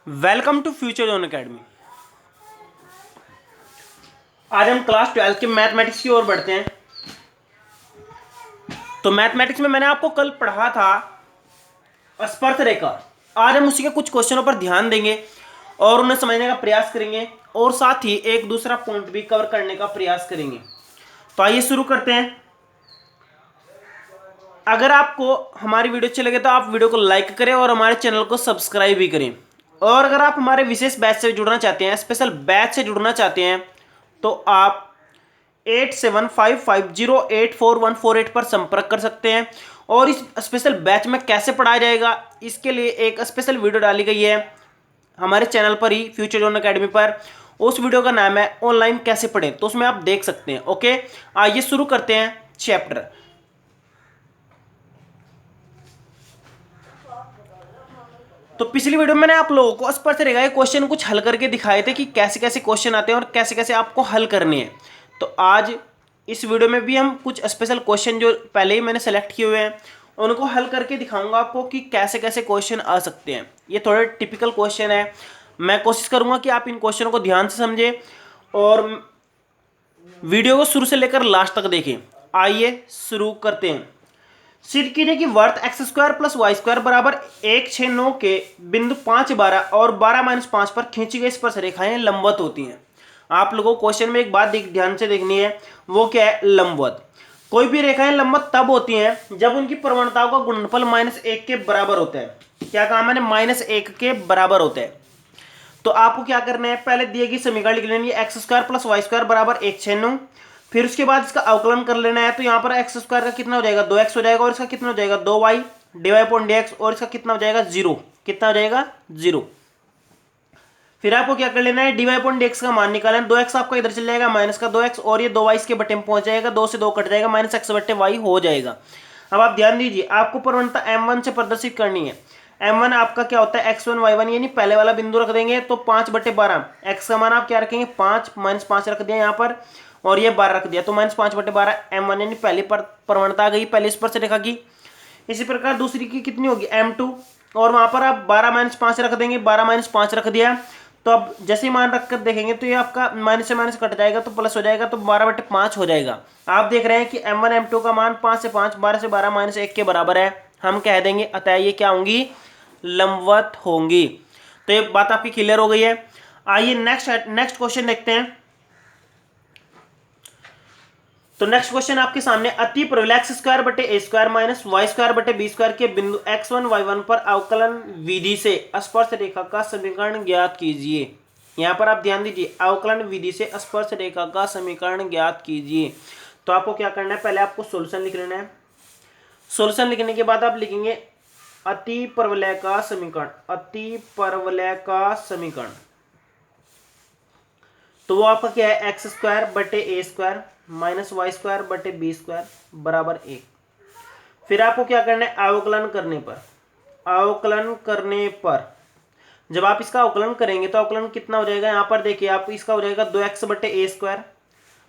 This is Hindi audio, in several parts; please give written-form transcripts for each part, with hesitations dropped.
Welcome to future zone academy. आज हम क्लास 12 के मैथमेटिक्स की ओर बढ़ते हैं। तो मैथमेटिक्स में मैंने आपको कल पढ़ा था स्पर्श रेखा। आज हम उसी के कुछ क्वेश्चनों पर ध्यान देंगे और उन्हें समझने का प्रयास करेंगे और साथ ही एक दूसरा पॉइंट भी कवर करने का प्रयास करेंगे। तो आइए शुरू करते हैं। अगर आपको हमारी वीडियो अच्छी लगे तो आप वीडियो को लाइक करें और हमारे चैनल को सब्सक्राइब भी करें। और अगर आप हमारे विशेष बैच से जुड़ना चाहते हैं, स्पेशल बैच से जुड़ना चाहते हैं, तो आप 8755084148 पर संपर्क कर सकते हैं। और इस स्पेशल बैच में कैसे पढ़ाया जाएगा इसके लिए एक स्पेशल वीडियो डाली गई है हमारे चैनल पर ही, फ्यूचर जोन अकेडमी पर। उस वीडियो का नाम है ऑनलाइन कैसे पढ़ें, तो उसमें आप देख सकते हैं। ओके, आइए शुरू करते हैं चैप्टर। तो पिछली वीडियो में मैंने आप लोगों को स्पर्श रेखा के क्वेश्चन कुछ हल करके दिखाए थे कि कैसे कैसे क्वेश्चन आते हैं और कैसे कैसे आपको हल करने हैं। तो आज इस वीडियो में भी हम कुछ स्पेशल क्वेश्चन जो पहले ही मैंने सेलेक्ट किए हुए हैं उनको हल करके दिखाऊंगा आपको कि कैसे कैसे क्वेश्चन आ सकते हैं। ये थोड़े टिपिकल क्वेश्चन है। मैं कोशिश करूंगा कि आप इन क्वेश्चनों को ध्यान से समझें और वीडियो को शुरू से लेकर लास्ट तक देखें। आइए शुरू करते हैं। सिद्ध कीजिए कि वर्त x square plus y square बराबर 169 के बिंदु 5 12 और 12 - 5 पर खींची गई स्पर्श रेखाएं लंबवत होती हैं। आप लोगों को क्वेश्चन में एक बात ध्यान से देखनी है, वो क्या है? लंबवत। कोई भी रेखाएं लंबवत तब होती हैं जब उनकी प्रवणताओं का गुणनफल -1 के बराबर होता है। क्या काम है? -1 के बराबर होता है। तो आपको क्या करना है, पहले दिए गई समीकरण लिख लेनी है। X square plus y square बराबर 196। फिर उसके बाद इसका अवकलन कर लेना है। तो यहाँ पर एक्स स्क्वायर का कितना हो जाएगा? 2x हो जाएगा। और इसका कितना हो जाएगा? 2y dy upon dx। और इसका कितना हो जाएगा? 0। कितना हो जाएगा? 0। फिर आपको क्या कर लेना है? dy अपॉन dx का मान निकालना है। 2x आपका इधर चल जाएगा माइनस का 2x और ये 2y इसके बटे में पहुंच जाएगा। 2 से 2 कट जाएगा, -x बटे y हो जाएगा। अब आप ध्यान दीजिए, आपको प्रवणता m1 से प्रदर्शित करनी है। m1 आपका क्या होता है? x1 y1, यानी पहले वाला बिंदु रख देंगे तो 5/12। x का मान आप क्या रखेंगे? 5 -5 रख दिया यहाँ पर और ये 12 रख दिया तो -5/12 m1, यानी पहली प्रवणता आ गई पहले स्पर्श रेखा की। इसी प्रकार दूसरी की कितनी होगी? m2 और वहां पर आप 12 - 5 रख देंगे। 12 - 5 रख दिया तो अब जैसे ही मान रखकर देखेंगे तो ये आपका माइनस से माइनस कट जाएगा तो प्लस हो जाएगा, तो 12/5 हो जाएगा। आप देख रहे हैं कि m1 m2 का मान 5 से 5 12 से 12 -1 के बराबर है। हम कह देंगे अतः ये क्या होंगी? लंबवत होंगी। तो ये बात आपकी क्लियर हो गई है। आइए नेक्स्ट क्वेश्चन देखते हैं। तो नेक्स्ट क्वेश्चन आपके सामने, अति प्रबल एक्स स्क्वायर बटे ए स्क्वायर माइनस वाई स्क्वायर बटे बी स्क्वायर के बिंदु x1 y1 पर अवकलन विधि से स्पर्श रेखा का समीकरण ज्ञात कीजिए। यहां पर आप ध्यान दीजिए, अवकलन विधि से स्पर्श रेखा का समीकरण ज्ञात कीजिए। तो आपको क्या करना है, पहले आपको सोल्यूशन लिख लेना है। सोल्यूशन लिखने के बाद आप लिखेंगे अति परवलय का समीकरण। अति परवलय का समीकरण तो वो आपका क्या है? एक्स स्क्वायर बटे ए स्क्वायर माइनस वाई स्क्वायर बटे बी स्क्वायर बराबर 1। फिर आपको क्या करना है? अवकलन करने पर जब आप इसका अवकलन करेंगे तो अवकलन कितना हो जाएगा? यहाँ पर देखिए, आप इसका हो जाएगा 2x बटे ए स्क्वायर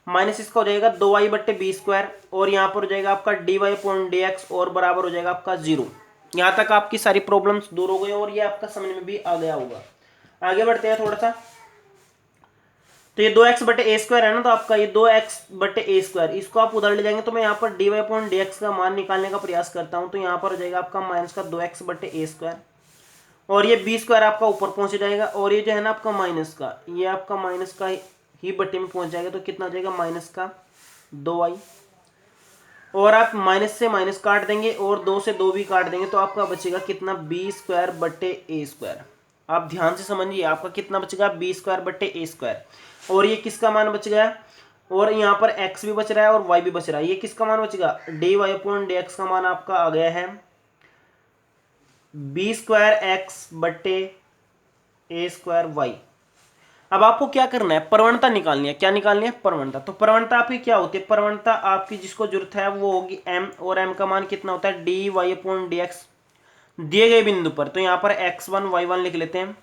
माइनस इसका हो जाएगा 2y बटे बी स्क्वायर और यहाँ पर हो जाएगा आपका dy अपॉन dx और बराबर हो जाएगा आपका 0। यहाँ तक आपकी सारी प्रॉब्लम्स दूर हो गई और ये आपका समझ में भी आ गया होगा। आगे बढ़ते हैं थोड़ा सा। तो ये 2x बटे ए स्क्वायर है ना, तो आपका ये 2x बटे ए स्क्वायर, इसको आप उधर ले जाएंगे तो मैं यहाँ पर dy अपॉन dx का मान निकालने का प्रयास करता हूँ। तो यहाँ पर हो जाएगा आपका माइनस का 2x बटे ए स्क्वायर और ये बी स्क्वायर आपका ऊपर पहुंच जाएगा और ये जो है ना आपका माइनस का, ये आपका माइनस का ही बटे में पहुंच जाएगा। तो कितना हो जाएगा? माइनस का 2y और आप माइनस से माइनस काट देंगे और 2 से 2 भी काट देंगे तो आपका बचेगा कितना? बी स्क्वायर बटे ए स्क्वायर। आप ध्यान से समझिए, आपका कितना बचेगा? बी स्क्वायर बटे ए स्क्वायर। और ये किसका मान बच गया? और यहाँ पर x भी बच रहा है और y भी बच रहा है। ये किसका मान बचेगा? dy अपॉन dx का मान आपका आ गया है बी स्क्वायर एक्स बटे ए स्क्वायर वाई। अब आपको क्या करना है? प्रवणता निकालनी है। क्या निकालनी है? प्रवणता। तो प्रवणता आपकी क्या होती है? प्रवणता आपकी जिसको जरूरत है वो होगी m, और m का मान कितना होता है? dy अपॉन dx दिए गए बिंदु पर। तो यहाँ पर x1 y1 लिख लेते हैं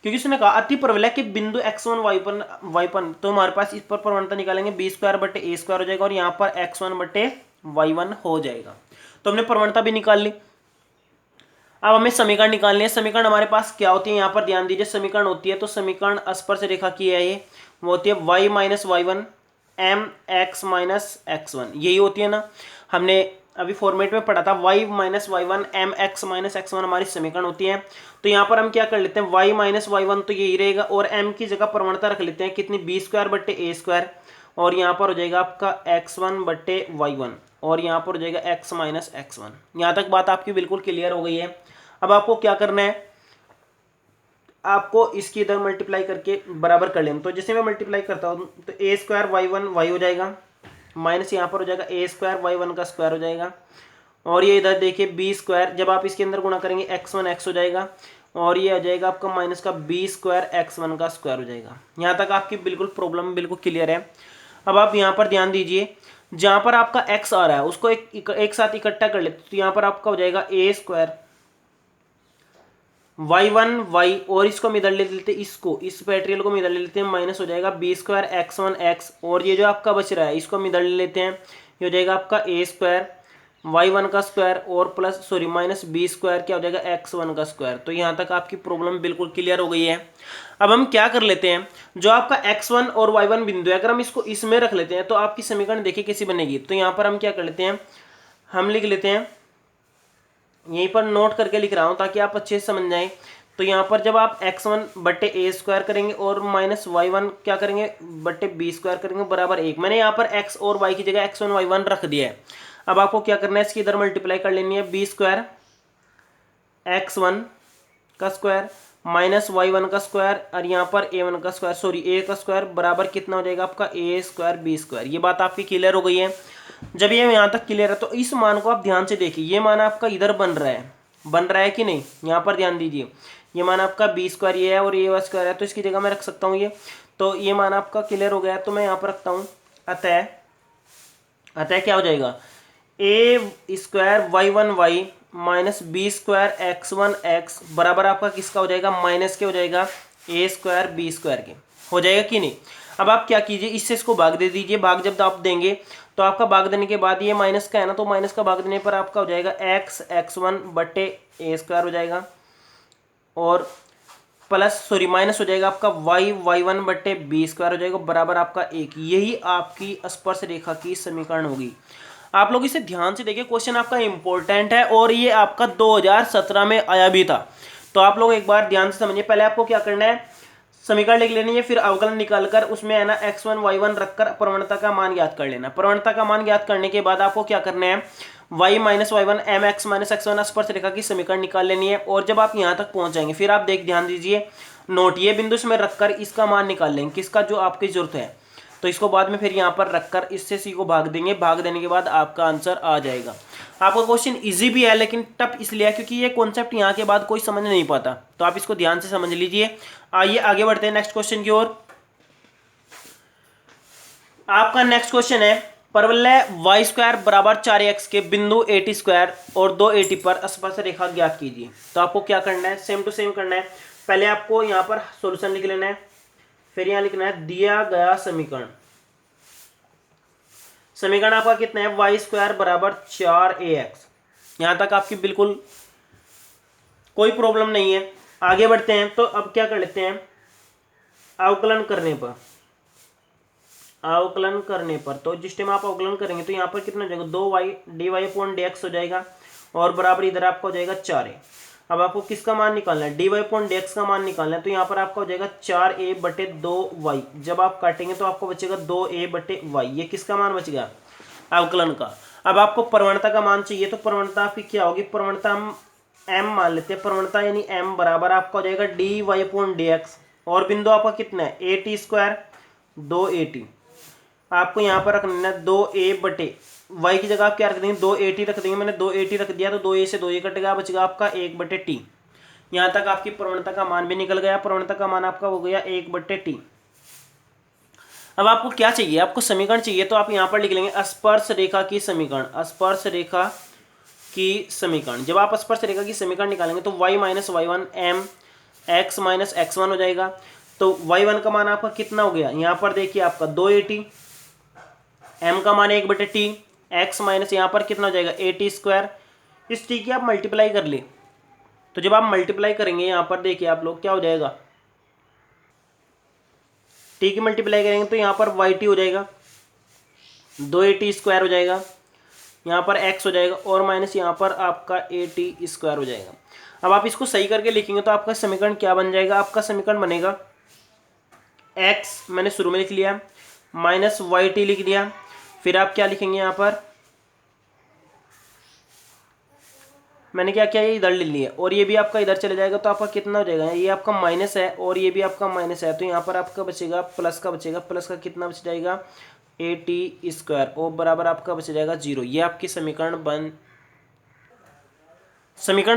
क्योंकि उसने कहा अति प्रबल के बिंदु x1 y1, तो हमारे पास इस पर प्रवणता निकालेंगे बी स्क्वायर बटे ए स्क्वायर हो जाएगा और यहाँ पर x1 बटे y1 हो जाएगा। तो हमने प्रवणता भी निकाल ली। अब हमें समीकरण निकालनी है। समीकरण हमारे पास क्या होती है, यहाँ पर ध्यान दीजिए। समीकरण होती है तो समीकरण स्पर्श रेखा की है, ये वो होती है y minus y one m x minus x one, यही होती है ना। हमने अभी फॉर्मेट में पढ़ा था y minus y one m x minus x one हमारी समीकरण होती है। तो यहाँ पर हम क्या कर लेते हैं, y माइनस वाई वन तो यही रहेगा और m की जगह प्रवणता रख लेते हैं कितनी, बी स्क्वायर बट्टे ए स्क्वायर, और यहाँ पर हो जाएगा आपका एक्स वन बट्टे वाई वन, और यहाँ पर हो जाएगा x माइनस एक्स वन। यहाँ तक बात आपकी बिल्कुल क्लियर हो गई है। अब आपको क्या करना है, आपको इसकी इधर मल्टीप्लाई करके बराबर कर लेना। तो जैसे मैं मल्टीप्लाई करता हूँ तो ए स्क्वायर वाई वन वाई हो जाएगा, माइनस यहाँ पर हो जाएगा ए स्क्वायर वाई वन का स्क्वायर हो जाएगा, और ये इधर देखिए बी स्क्वायर, जब आप इसके अंदर गुणा करेंगे एक्स वन एक्स हो जाएगा, और ये आ जाएगा आपका माइनस का बी स्क्वायर एक्स वन का स्क्वायर हो जाएगा। यहाँ तक आपकी बिल्कुल प्रॉब्लम बिल्कुल क्लियर है। अब आप यहाँ पर ध्यान दीजिए, जहाँ पर आपका एक्स आ रहा है उसको एक साथ इकट्ठा कर लेते, तो यहाँ पर आपका हो जाएगा A square Y one Y, और इसको हम इधर ले लेते हैं, इसको इस फैक्टोरियल को हम इधर ले लेते हैं, माइनस हो जाएगा b square x one x, और ये जो आपका बच रहा है इसको हम इधर ले लेते हैं, ये हो जाएगा आपका ए स्क्वायर वाई वन का स्क्वायर और plus sorry minus B square क्या हो जाएगा एक्स वन का स्क्वायर। तो यहाँ तक आपकी प्रॉब्लम बिल्कुल क्लियर हो गई है। अब हम क्या कर लेते हैं, जो आपका एक्स वन और वाई वन बिंदु है अगर हम इसको इसमें रख लेते हैं तो आपकी समीकरण देखिए कैसी बनेगी। तो यहाँ पर हम क्या कर लेते हैं, हम लिख लेते हैं, यहीं पर नोट करके लिख रहा हूँ ताकि आप अच्छे से समझ जाएं। तो यहाँ पर जब आप एक्स वन बट्टे ए स्क्वायर करेंगे और माइनस वाई वन क्या करेंगे बट्टे बी स्क्वायर करेंगे बराबर एक, मैंने यहाँ पर एक्स और वाई की जगह एक्स वन वाई वन रख दिया है। अब आपको क्या करना है, इसकी इधर मल्टीप्लाई कर लेनी है, बी स्क्वायर एक्स वन का स्क्वायर माइनस वाई वन का स्क्वायर और यहाँ पर ए वन का स्क्वायर सॉरी ए का स्क्वायर बराबर कितना हो जाएगा आपका ए स्क्वायर बी स्क्वायर। ये बात आपकी क्लियर हो गई है। जब ये यहाँ तक क्लियर है तो इस मान को आप ध्यान से देखिए, ये मान आपका इधर बन रहा है कि नहीं, यहाँ पर ध्यान दीजिए। ये मान आपका बी स्क्वायर ये है और ये स्क्वायर है, तो इसकी जगह मैं रख सकता हूँ ये, तो ये मान आपका क्लियर हो गया है, तो मैं यहाँ पर रखता हूँ। अतः क्या हो जाएगा, A square Y one Y minus B square x one X बराबर आपका किसका हो जाएगा, माइनस के हो जाएगा ए स्क्वायर बी स्क्वायर के, हो जाएगा कि नहीं। अब आप क्या कीजिए, इससे इसको भाग दे दीजिए, भाग जब आप देंगे तो आपका भाग देने के बाद ये माइनस का है ना, तो माइनस का भाग देने पर आपका हो जाएगा एक्स एक्स वन बट्टे ए स्क्वायर हो जाएगा, और प्लस सॉरी माइनस हो जाएगा आपका वाई वाई वन बट्टे बी स्क्वायर हो जाएगा बराबर आपका एक। यही आपकी स्पर्श रेखा की समीकरण होगी। आप लोग इसे ध्यान से देखिए, क्वेश्चन आपका इंपॉर्टेंट है और ये आपका 2017 में आया भी था, तो आप लोग एक बार ध्यान से समझिए। पहले आपको क्या करना है, समीकरण लिख लेनी है, फिर अवकलन निकालकर उसमें है ना एक्स वन वाई वन रखकर प्रवणता का मान ज्ञात कर लेना। प्रवणता का मान ज्ञात करने के बाद आपको क्या करना है, y minus y one m x minus x one स्पर्श रेखा की समीकरण निकाल लेनी है। और जब आप यहाँ तक पहुंच जाएंगे फिर आप ध्यान दीजिए, नोट ये बिंदु इसमें रखकर इसका मान निकाल लेंगे, किसका जो आपकी जरूरत है। तो इसको बाद में फिर यहाँ पर रखकर इससे सी को भाग देंगे, भाग देने के बाद आपका आंसर आ जाएगा। आपका क्वेश्चन इजी भी है लेकिन टफ इसलिए है क्योंकि ये कॉन्सेप्ट यहाँ के बाद कोई समझ नहीं पाता, तो आप इसको ध्यान से समझ लीजिए। आइए आगे बढ़ते हैं नेक्स्ट क्वेश्चन की ओर। आपका नेक्स्ट क्वेश्चन है, परवलय वाई स्क्वायर बराबर 4x के बिंदु 80 स्क्वायर और 280 पर स्पर्श रेखा ज्ञात कीजिए। तो आपको क्या करना है, सेम टू सेम करना है। पहले आपको यहाँ पर सॉल्यूशन लिख लेना है, फिर यहाँ लिखना है दिया गया समीकरण। समीकरण आपका कितना है, वाई स्क्वायर बराबर 4ax। यहां तक आपकी बिल्कुल कोई प्रॉब्लम नहीं है। आगे बढ़ते हैं, तो अब क्या कर लेते हैं, अवकलन करने पर तो जिस टाइम आप अवकलन करेंगे तो यहाँ पर कितना हो जाएगा, 2y dy/dx हो जाएगा और बराबर इधर आपका हो जाएगा 4a। अब आपको किसका मान निकालना है, dy/dx का मान निकालना है, तो यहाँ पर आपका हो जाएगा 4a/2y। जब आप काटेंगे तो आपको बचेगा 2a/y। ये किसका मान बच गया, अवकलन का। अब आपको प्रवणता का मान चाहिए, तो प्रवणता आपकी क्या होगी, प्रवणता हम m मान लेते हैं। प्रवणता यानी m बराबर आपका हो जाएगा dy/dx और बिंदु आपका कितना है 80 स्क्वायर 280। आपको यहाँ पर रखना है 2a/y की जगह आप क्या रख देंगे, 280 रख देंगे। मैंने 280 रख दिया तो 2a से 2a कटेगा, बचेगा आपका 1/t। यहाँ तक आपकी प्रवणता का मान भी निकल गया। प्रवणता का मान आपका हो गया 1/t। अब आपको क्या चाहिए, आपको समीकरण चाहिए, तो आप यहाँ पर लिख लेंगे स्पर्श रेखा की समीकरण। स्पर्श रेखा की समीकरण, जब आप स्पर्श रेखा की समीकरण निकालेंगे तो y minus y one m x minus x one हो जाएगा। तो y1 का मान आपका कितना हो गया, यहाँ पर देखिए आपका 280, m का मान 1/t, x माइनस यहाँ पर कितना हो जाएगा 80 स्क्वायर। इस t की आप मल्टीप्लाई कर ले, तो जब आप मल्टीप्लाई करेंगे यहाँ पर देखिए आप लोग क्या हो जाएगा, टी की मल्टीप्लाई करेंगे तो यहाँ पर वाई टी हो जाएगा, 2at स्क्वायर हो जाएगा, यहाँ पर x हो जाएगा और माइनस यहाँ पर आपका at स्क्वायर हो जाएगा। अब आप इसको सही करके लिखेंगे तो आपका समीकरण क्या बन जाएगा, आपका समीकरण बनेगा x मैंने शुरू में लिख लिया माइनस वाई टी लिख दिया, फिर आप क्या लिखेंगे यहाँ पर, मैंने क्या किया ये इधर ले लिया और ये भी आपका इधर चले जाएगा तो आपका कितना हो जाएगा, ये आपका माइनस है और ये भी आपका माइनस है, तो यहाँ पर आपका बचेगा प्लस का बचेगा, प्लस का कितना बच जाएगा at स्क्वायर और बराबर आपका बच जाएगा 0। ये आपकी समीकरण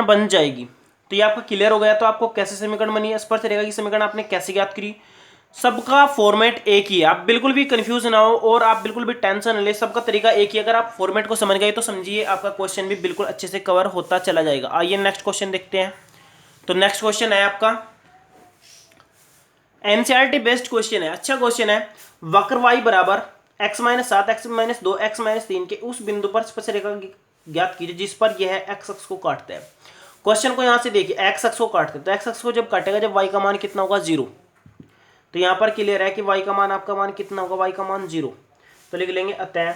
बन जाएगी। तो ये आपका क्लियर हो गया। तो आपको कैसे समीकरण बनी है, स्पष्ट रहेगा कि समीकरण आपने कैसे ज्ञात करी। सबका फॉर्मेट एक ही है, आप बिल्कुल भी कंफ्यूज ना हो और आप बिल्कुल भी टेंशन न ले, सबका तरीका एक ही। अगर आप फॉर्मेट को समझ गए तो समझिए आपका क्वेश्चन भी बिल्कुल अच्छे से कवर होता चला जाएगा। आइए नेक्स्ट क्वेश्चन देखते हैं। तो नेक्स्ट क्वेश्चन है आपका एनसीईआरटी बेस्ड क्वेश्चन है, अच्छा क्वेश्चन है। वक्र y बराबर x-7 x-2 x-3 के उस बिंदु पर स्पर्शरेखा ज्ञात कीजिए जिस पर यह x अक्ष को काटता है। क्वेश्चन को यहां से देखिए, x अक्ष को काटते हैं तो x अक्ष को जब काटेगा जब y का मान कितना होगा 0। तो यहाँ पर क्लियर है कि y का मान आपका मान कितना होगा, y का मान 0। तो लिख लेंगे अतः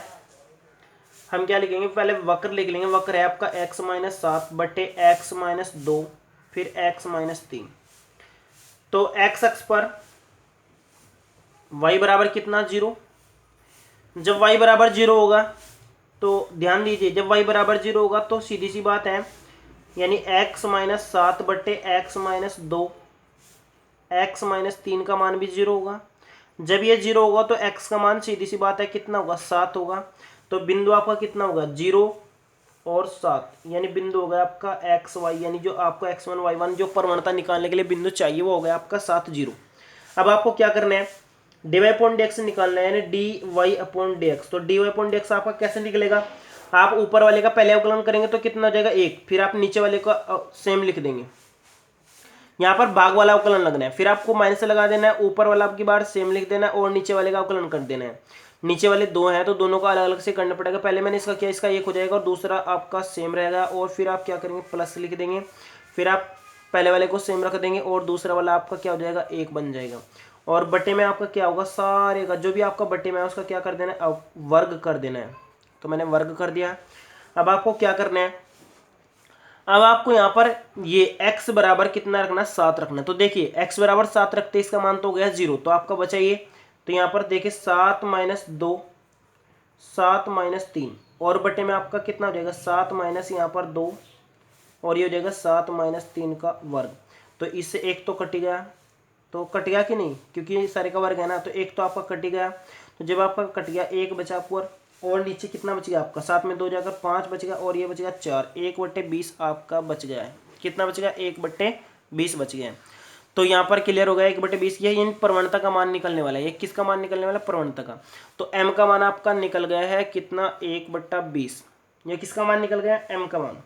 हम क्या लिखेंगे, पहले वक्र लिख लेंगे। वक्र है आपका x-7 बटे x-2 फिर x-3। तो x अक्ष पर y बराबर कितना 0। जब y बराबर 0 होगा तो ध्यान दीजिए, जब y बराबर 0 होगा तो सीधी सी बात है, यानी x-7 बटे x-2 x-3 का मान भी 0 होगा। जब ये 0 होगा तो x का मान सीधी सी बात है कितना होगा, 7 होगा। तो बिंदु आपका कितना होगा 0 और 7, यानी बिंदु होगा आपका xy, यानी जो आपको x1 y1 जो प्रवणता निकालने के लिए बिंदु चाहिए वो हो गया आपका 7 0। अब आपको क्या करना है, dy अपॉन dx निकालना है, यानी dy अपॉन dx। तो dy अपॉन dx आपका कैसे निकलेगा, आप ऊपर वाले का पहले अवकलन करेंगे तो कितना हो जाएगा 1, फिर आप नीचे वाले का सेम लिख देंगे। यहाँ पर भाग वाला अवकलन लगना है, फिर आपको माइनस लगा देना है, ऊपर वाला आपकी बार सेम लिख देना है और नीचे वाले का अवकलन कर देना है। नीचे वाले दो हैं तो दोनों का अलग अलग से करना पड़ेगा। पहले मैंने इसका किया, इसका 1 हो जाएगा और दूसरा आपका सेम रहेगा और फिर आप क्या करेंगे प्लस लिख देंगे, फिर आप पहले वाले को सेम रख देंगे और दूसरा वाला आपका क्या हो जाएगा 1 बन जाएगा। और बटे में आपका क्या होगा, सारे का जो भी आपका बटे में है उसका क्या कर देना है, वर्ग कर देना है। तो मैंने वर्ग कर दिया। अब आपको क्या करना है, अब आपको यहाँ पर ये x बराबर कितना रखना है, 7 रखना है। तो देखिए x बराबर 7 रखते इसका मान तो हो गया 0, तो आपका बचा ये। तो यहाँ पर देखिए 7 - 2 7 - 3 और बटे में आपका कितना हो जाएगा 7 माइनस यहाँ पर 2 और ये हो जाएगा 7 - 3 का वर्ग। तो इससे एक तो कट गया, तो कट गया कि नहीं, क्योंकि सारे का वर्ग है ना, तो एक तो आपका कट गया। तो जब आपका कट गया एक बचा ऊपर और नीचे कितना बच गया आपका, 7 में 2 जाकर 5 बच गया और ये बच गया 4, 1/20 आपका बच गया है। कितना बच गया 1/20 बच गया है। तो यहाँ पर क्लियर हो गया 1/20 ये इन प्रवणता का मान निकलने वाला है। ये किसका मान निकलने वाला, प्रवणता का। तो m का मान आपका निकल गया है कितना 1/20। ये किसका मान निकल गया m का मान।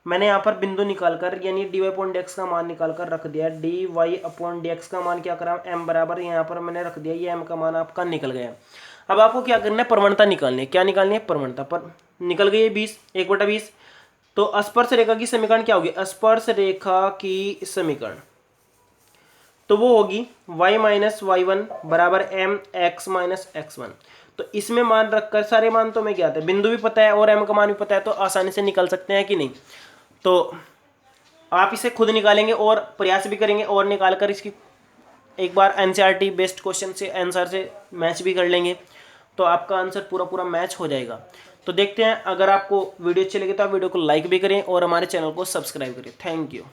मैंने यहाँ पर बिंदु निकालकर यानी dy अपॉन dx का मान निकालकर रख दिया। dy अपॉन dx का मान क्या करा m बराबर यहाँ पर मैंने रख दिया, ये m का मान आपका निकल गया। अब आपको क्या करना है, प्रवणता निकालनी है। क्या निकालनी है, प्रवणता। पर निकल गई है 20 1/20। तो स्पर्श रेखा की समीकरण क्या होगी, स्पर्श रेखा की समीकरण तो वो होगी y - y1 बराबर m x - x1। तो इसमें मान रखकर सारे मान तो मैं क्या था, बिंदु भी पता है और m का मान भी पता है, तो आसानी से निकल सकते हैं कि नहीं। तो आप इसे खुद निकालेंगे और प्रयास भी करेंगे और निकाल कर इसकी एक बार एनसीईआरटी बेस्ड क्वेश्चन से आंसर से मैच भी कर लेंगे, तो आपका आंसर पूरा मैच हो जाएगा। तो देखते हैं, अगर आपको वीडियो अच्छी लगे तो आप वीडियो को लाइक भी करें और हमारे चैनल को सब्सक्राइब करें। Thank you.